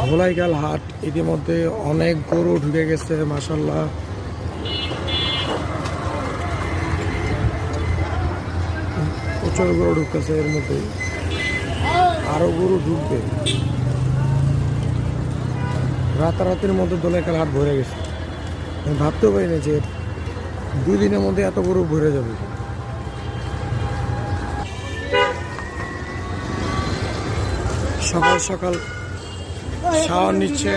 ধোলাইগাল হাট ইতিমধ্যে অনেক গরু ঢুকে গেছে মাশাআল্লাহ। প্রচুর গরু ঢুকতেছে, এর মধ্যে আরো গরু ঢুকবে। রাতারাতির মধ্যে ধোলাইগাল হাট ভরে গেছে। আমি ভাবতেও পারিনি যে 2 দিনের মধ্যে এত গরু ভরে যাবে। সকাল সকাল শাওয়ার নিচ্ছে,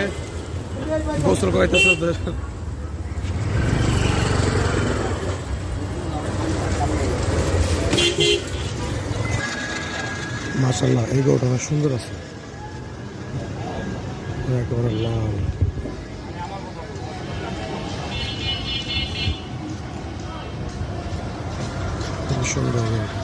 গোসল করাইতেছে ওদের। মাশাআল্লাহ, এই গরুটা অনেক সুন্দর আছে, একেবারে লাল। খুব সুন্দর গরুটা।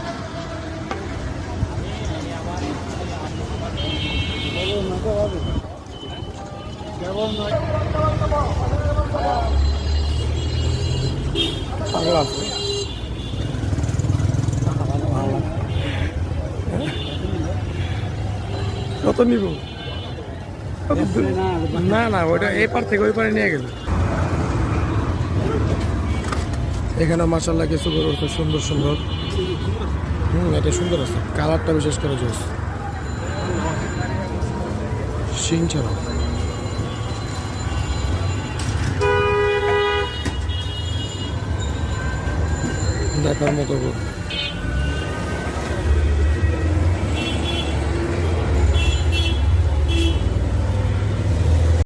পাগলা আছে। কত নিব? না না, ওইটা এই পার থেকে ওই পারে নিয়ে গেল। এখানে মাশাআল্লাহ কিছু গরু খুব সুন্দর সুন্দর। এটা সুন্দর আছে, কালারটা বিশেষ করে জোস। শিং ছাড়া দেখার মতো গরু।